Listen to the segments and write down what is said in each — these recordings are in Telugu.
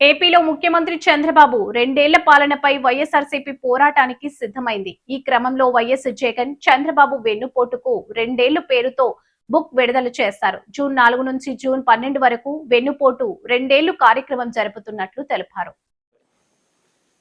ఏపీలో ముఖ్యమంత్రి చంద్రబాబు రెండేళ్ల పాలనపై వైఎస్ఆర్సీపీ పోరాటానికి సిద్ధమైంది. ఈ క్రమంలో వైఎస్ జగన్ చంద్రబాబు వెన్నుపోటుకు రెండేళ్లు పేరుతో బుక్ విడుదల చేశారు. జూన్ 4 నుంచి జూన్ 12 వరకు వెన్నుపోటు రెండేళ్లు కార్యక్రమం జరుపుతున్నట్లు తెలిపారు.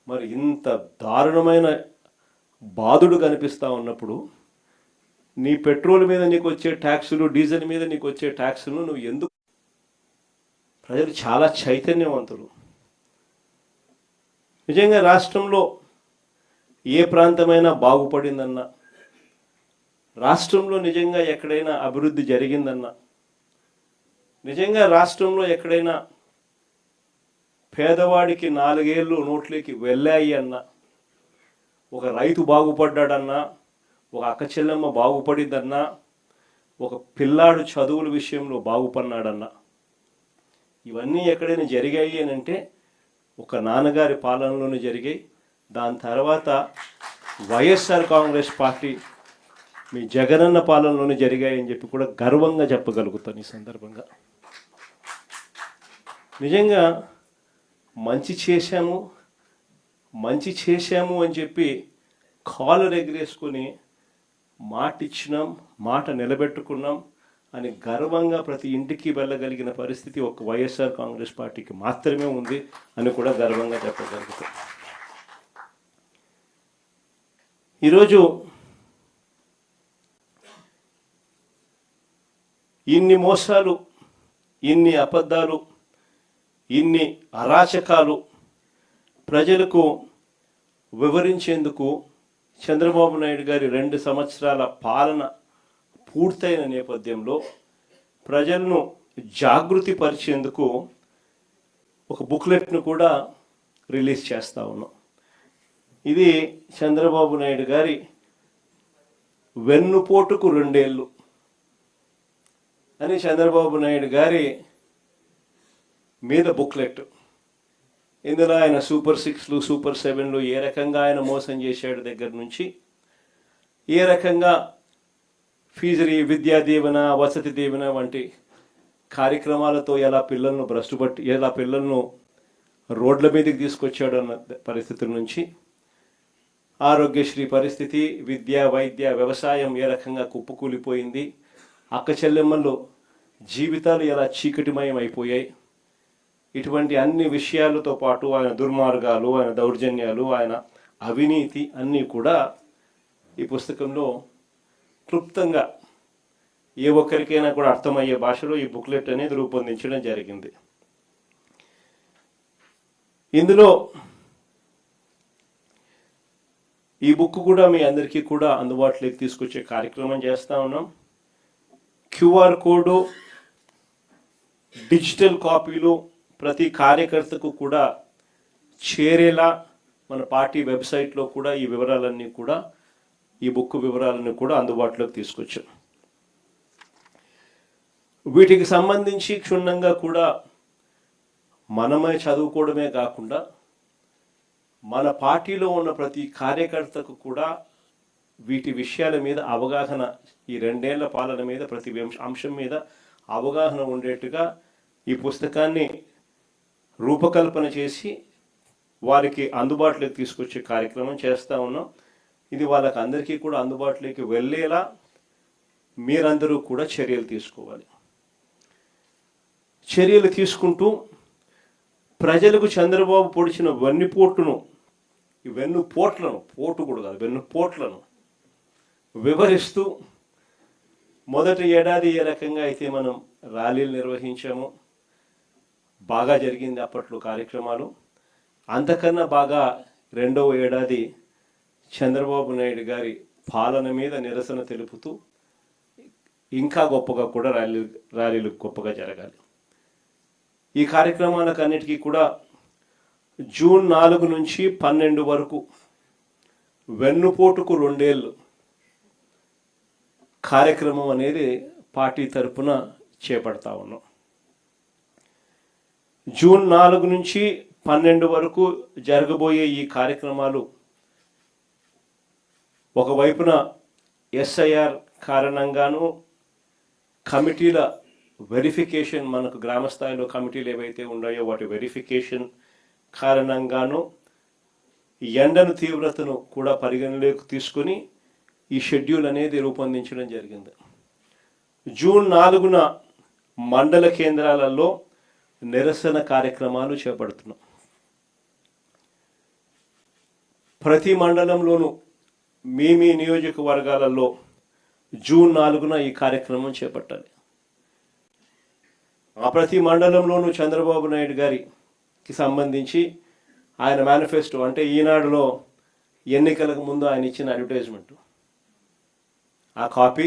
మరి ఇంత దారుణమైన బాధుడు కనిపిస్తా ఉన్నప్పుడు నీ పెట్రోల్ మీద నీకు వచ్చే ట్యాక్సులు, డీజిల్ మీద నీకు వచ్చే ట్యాక్సులు నువ్వు ఎందుకు? ప్రజలు చాలా చైతన్యవంతులు. నిజంగా రాష్ట్రంలో ఏ ప్రాంతమైనా బాగుపడిందన్నా, రాష్ట్రంలో నిజంగా ఎక్కడైనా అభివృద్ధి జరిగిందన్నా, నిజంగా రాష్ట్రంలో ఎక్కడైనా పేదవాడికి 4 ఏళ్ళు నోట్లోకి వెళ్ళాయి అన్నా, ఒక రైతు బాగుపడ్డాడన్నా, ఒక అక్క చెల్లెమ్మ బాగుపడిందన్నా, ఒక పిల్లాడు చదువుల విషయంలో బాగుపడినాడన్నా, ఇవన్నీ ఎక్కడైనా జరిగాయి అని అంటే ఒక నాన్నగారి పాలనలోనే జరిగాయి. దాని తర్వాత వైఎస్ఆర్ కాంగ్రెస్ పార్టీ మీ జగనన్న పాలనలోనే జరిగాయని చెప్పి కూడా గర్వంగా చెప్పగలుగుతాను ఈ సందర్భంగా. నిజంగా మంచి చేశాము అని చెప్పి కాలర్ ఎగిరేసుకొని మాట ఇచ్చినాం, మాట నిలబెట్టుకున్నాం అని గర్వంగా ప్రతి ఇంటికి వెళ్ళగలిగిన పరిస్థితి ఒక వైఎస్ఆర్ కాంగ్రెస్ పార్టీకి మాత్రమే ఉంది అని కూడా గర్వంగా చెప్పగలుగుతాం. ఈరోజు ఇన్ని మోసాలు, ఇన్ని అబద్ధాలు, ఇన్ని అరాచకాలు ప్రజలకు వివరించేందుకు చంద్రబాబు నాయుడు గారి 2 సంవత్సరాల పాలన పూర్తయిన నేపథ్యంలో ప్రజలను జాగృతి పరిచేందుకు ఒక బుక్లెట్ను కూడా రిలీజ్ చేస్తూ ఉన్నాం. ఇది చంద్రబాబు నాయుడు గారి వెన్నుపోటుకు 2 ఏళ్ళు అని చంద్రబాబు నాయుడు గారి మీద బుక్లెట్. ఇందులో ఆయన సూపర్ 6లు, సూపర్ 7లు ఏ రకంగా ఆయన మోసం చేశాడు దగ్గర నుంచి, ఏ రకంగా ఫీజు విద్యా దీవెన, వసతి దీవెన వంటి కార్యక్రమాలతో ఎలా పిల్లలను భ్రష్టుపట్టి, ఎలా పిల్లలను రోడ్ల మీదకి తీసుకొచ్చాడు అన్న పరిస్థితుల నుంచి, ఆరోగ్యశ్రీ పరిస్థితి, విద్య, వైద్య, వ్యవసాయం ఏ రకంగా కుప్పకూలిపోయింది, అక్క చెల్లెమ్మలు జీవితాలు ఎలా చీకటిమయం అయిపోయాయి, ఇటువంటి అన్ని విషయాలతో పాటు ఆయన దుర్మార్గాలు, ఆయన దౌర్జన్యాలు, ఆయన అవినీతి అన్నీ కూడా ఈ పుస్తకంలో క్లుప్తంగా ఏ ఒక్కరికైనా కూడా అర్థమయ్యే భాషలో ఈ బుక్లెట్ అనేది రూపొందించడం జరిగింది. ఇందులో ఈ బుక్ కూడా మీ అందరికీ కూడా అందుబాటులోకి తీసుకొచ్చే కార్యక్రమం చేస్తూ ఉన్నాం. QR కోడ్, డిజిటల్ కాపీలు ప్రతి కార్యకర్తకు కూడా చేరేలా మన పార్టీ వెబ్సైట్లో కూడా ఈ వివరాలన్నీ కూడా, ఈ బుక్ వివరాలన్నీ కూడా అందుబాటులోకి తీసుకొచ్చాం. వీటికి సంబంధించి క్షుణ్ణంగా కూడా మనమే చదువుకోవడమే కాకుండా మన పార్టీలో ఉన్న ప్రతి కార్యకర్తకు కూడా వీటి విషయాల మీద అవగాహన, ఈ 2 ఏళ్ల పాలన మీద ప్రతి అంశం మీద అవగాహన ఉండేట్టుగా ఈ పుస్తకాన్ని రూపకల్పన చేసి వారికి అందుబాటులోకి తీసుకొచ్చే కార్యక్రమం చేస్తూ ఉన్నాం. ఇది వాళ్ళకి అందరికీ కూడా అందుబాటులోకి వెళ్ళేలా మీరందరూ కూడా చర్యలు తీసుకోవాలి. చర్యలు తీసుకుంటూ ప్రజలకు చంద్రబాబు పొడిచిన వెన్నుపోట్లను పోటు కూడా కాదు, వెన్నుపోట్లను వివరిస్తూ మొదటి ఏడాది ఏ రకంగా అయితే మనం ర్యాలీలు నిర్వహించామో బాగా జరిగింది అప్పట్లో కార్యక్రమాలు. అంతకన్నా బాగా 2వ ఏడాది చంద్రబాబు నాయుడు గారి పాలన మీద నిరసన తెలుపుతూ ఇంకా గొప్పగా కూడా ర్యాలీలు గొప్పగా జరగాలి. ఈ కార్యక్రమాలకు అన్నిటికీ కూడా జూన్ 4 నుంచి 12 వరకు వెన్నుపోటుకు 2 ఏళ్ళు కార్యక్రమం అనేది పార్టీ తరఫున చేపడతా ఉన్నాం. జూన్ 4 నుంచి 12 వరకు జరగబోయే ఈ కార్యక్రమాలు ఒకవైపున SIR కారణంగాను కమిటీల వెరిఫికేషన్, మనకు గ్రామ స్థాయిలో కమిటీలు ఏవైతే ఉన్నాయో వాటి వెరిఫికేషన్ కారణంగాను ఎండను తీవ్రతను కూడా పరిగణలోకి తీసుకొని ఈ షెడ్యూల్ అనేది రూపొందించడం జరిగింది. జూన్ 4న మండల కేంద్రాలలో నిరసన కార్యక్రమాలు చేపడుతున్నాం. ప్రతి మండలంలోనూ మీ నియోజకవర్గాలలో జూన్ 4న ఈ కార్యక్రమం చేపట్టాలి. ఆ ప్రతి మండలంలోనూ చంద్రబాబు నాయుడు గారికి సంబంధించి ఆయన మేనిఫెస్టో, అంటే ఈనాడులో ఎన్నికలకు ముందు ఆయన ఇచ్చిన అడ్వర్టైజ్మెంట్, ఆ కాపీ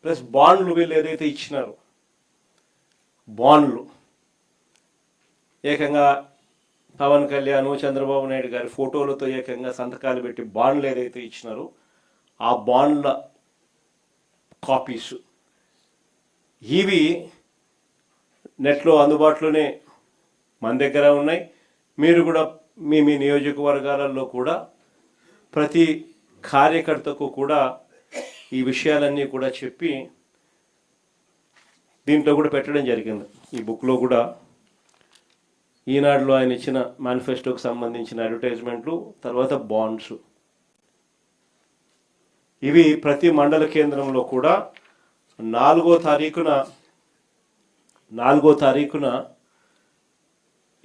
ప్లస్ బాండ్లు వీళ్ళు ఏదైతే ఇచ్చినారో బాండ్లు, ఏకంగా పవన్ కళ్యాణ్ చంద్రబాబు నాయుడు గారి ఫోటోలతో ఏకంగా సంతకాలు పెట్టి బాండ్లు ఏదైతే ఇచ్చినారో ఆ బాండ్ల కాపీస్ ఇవి నెట్లో అందుబాటులోనే మన దగ్గర ఉన్నాయి. మీరు కూడా మీ నియోజకవర్గాలలో కూడా ప్రతి కార్యకర్తకు కూడా ఈ విషయాలన్నీ కూడా చెప్పి దీంట్లో కూడా పెట్టడం జరిగింది. ఈ బుక్లో కూడా ఈనాడులో ఆయన ఇచ్చిన మేనిఫెస్టోకి సంబంధించిన అడ్వర్టైజ్మెంట్లు, తర్వాత బాండ్స్, ఇవి ప్రతి మండల కేంద్రంలో కూడా 4వ తారీఖున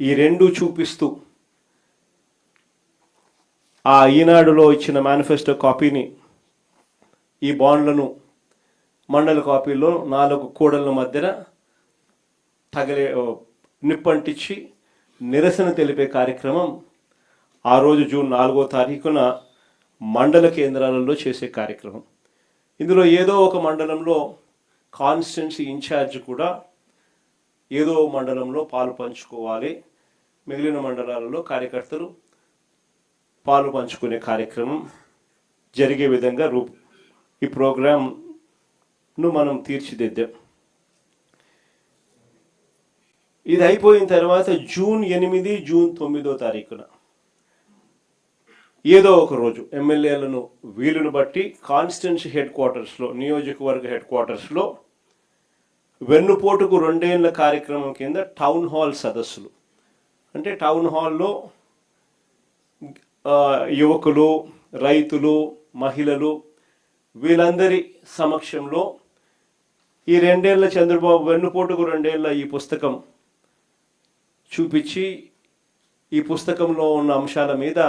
ఈ రెండు చూపిస్తూ ఆ ఈనాడులో ఇచ్చిన మేనిఫెస్టో కాపీని, ఈ బాండ్లను మండల కాపీలో 4 కూడల మధ్యన నిప్పంటించి నిరసన తెలిపే కార్యక్రమం ఆ రోజు జూన్ 4వ తారీఖున మండల కేంద్రాలలో చేసే కార్యక్రమం. ఇందులో ఏదో ఒక మండలంలో కాన్స్టిట్యున్సీ ఇన్ఛార్జ్ కూడా ఏదో మండలంలో పాలు పంచుకోవాలి, మిగిలిన మండలాలలో కార్యకర్తలు పాలు పంచుకునే కార్యక్రమం జరిగే విధంగా ఈ ప్రోగ్రాంను మనం తీర్చిదిద్దాం. ఇది అయిపోయిన తర్వాత జూన్ 8, జూన్ 9వ తారీఖున ఏదో ఒక రోజు ఎమ్మెల్యేలను వీలును బట్టి కాన్స్టిట్యున్సీ హెడ్ క్వార్టర్స్లో, నియోజకవర్గ హెడ్ క్వార్టర్స్లో వెన్నుపోటుకు 2 ఏళ్ల కార్యక్రమం కింద టౌన్ హాల్ సదస్సులు, అంటే టౌన్ హాల్లో యువకులు, రైతులు, మహిళలు వీళ్ళందరి సమక్షంలో ఈ 2 ఏళ్ల చంద్రబాబు వెన్నుపోటుకు 2 ఏళ్ల ఈ పుస్తకం చూపించి ఈ పుస్తకంలో ఉన్న అంశాల మీద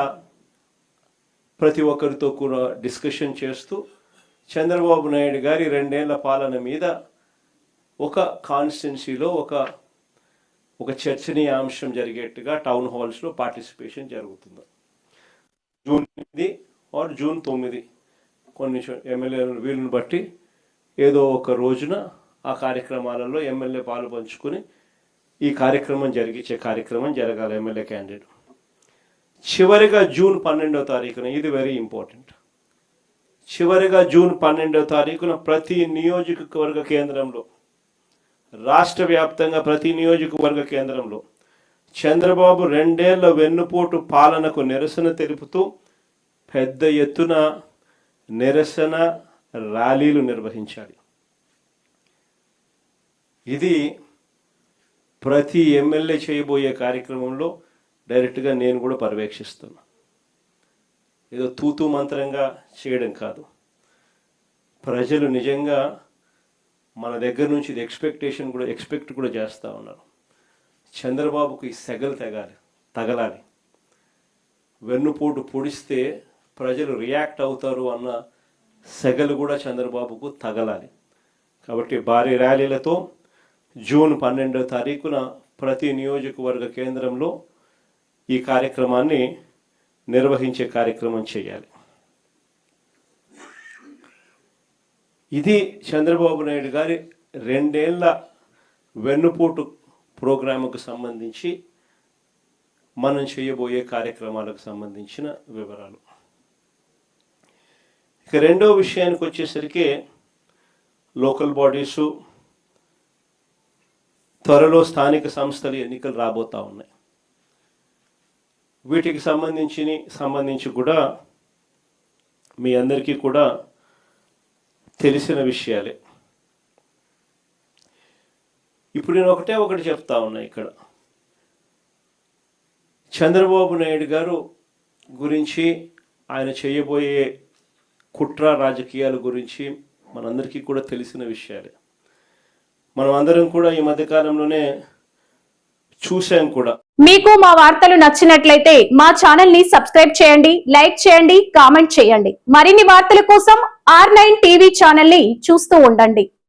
ప్రతి ఒక్కరితో కూడా డిస్కషన్ చేస్తూ చంద్రబాబు నాయుడు గారి 2 ఏళ్ల పాలన మీద ఒక కాన్స్టిట్యున్సీలో ఒక చర్చనీయాంశం జరిగేట్టుగా టౌన్ హాల్స్లో పార్టిసిపేషన్ జరుగుతుంది. జూన్ 8 ఆర్ జూన్ 9 కొన్ని ఎమ్మెల్యేల వీలును బట్టి ఏదో ఒక రోజున ఆ కార్యక్రమాలలో ఎమ్మెల్యే పాలు పంచుకుని ఈ కార్యక్రమం జరిగించే కార్యక్రమం జరగాలి ఎమ్మెల్యే క్యాండిడేట్. చివరిగా జూన్ 12వ తారీఖున, ఇది వెరీ ఇంపార్టెంట్, చివరిగా జూన్ 12వ తారీఖున ప్రతి నియోజకవర్గ కేంద్రంలో, రాష్ట్ర వ్యాప్తంగా ప్రతి నియోజకవర్గ కేంద్రంలో చంద్రబాబు 2 ఏళ్ల వెన్నుపోటు పాలనకు నిరసన తెలుపుతూ పెద్ద ఎత్తున నిరసన ర్యాలీలు నిర్వహించాలి. ఇది ప్రతి ఎమ్మెల్యే చేయబోయే కార్యక్రమంలో డైరెక్ట్గా నేను కూడా పర్యవేక్షిస్తున్నా. ఏదో తూతూ మంత్రంగా చేయడం కాదు. ప్రజలు నిజంగా మన దగ్గర నుంచి ఇది ఎక్స్పెక్ట్ కూడా చేస్తూ ఉన్నారు. చంద్రబాబుకు ఈ సెగలు తగలాలి, వెన్నుపోటు పొడిస్తే ప్రజలు రియాక్ట్ అవుతారు అన్న సెగలు కూడా చంద్రబాబుకు తగలాలి. కాబట్టి భారీ ర్యాలీలతో జూన్ 12వ తారీఖున ప్రతి నియోజకవర్గ కేంద్రంలో ఈ కార్యక్రమాన్ని నిర్వహించే కార్యక్రమం చేయాలి. ఇది చంద్రబాబు నాయుడు గారి 2 ఏళ్ల వెన్నుపోటు ప్రోగ్రాముకు సంబంధించి మనం చేయబోయే కార్యక్రమాలకు సంబంధించిన వివరాలు. ఇక రెండో విషయానికి వచ్చేసరికి లోకల్ బాడీసు, త్వరలో స్థానిక సంస్థల ఎన్నికలు రాబోతా ఉన్నాయి. వీటికి సంబంధించి కూడా మీ అందరికీ కూడా తెలిసిన విషయాలే. ఇప్పుడు నేను ఒకటి చెప్తా ఉన్నా. ఇక్కడ చంద్రబాబు నాయుడు గారు గురించి ఆయన చేయబోయే కుట్ర రాజకీయాల గురించి మనందరికీ కూడా తెలిసిన విషయాలే. మనం అందరం కూడా ఈ మధ్యకాలంలోనే చూసాం కూడా. మీకు మా వార్తలు నచ్చినట్లయితే మా ఛానల్ ని సబ్స్క్రైబ్ చేయండి, లైక్ చేయండి, కామెంట్ చేయండి. మరిన్ని వార్తల కోసం R9 టీవీ ఛానల్ ని చూస్తూ ఉండండి.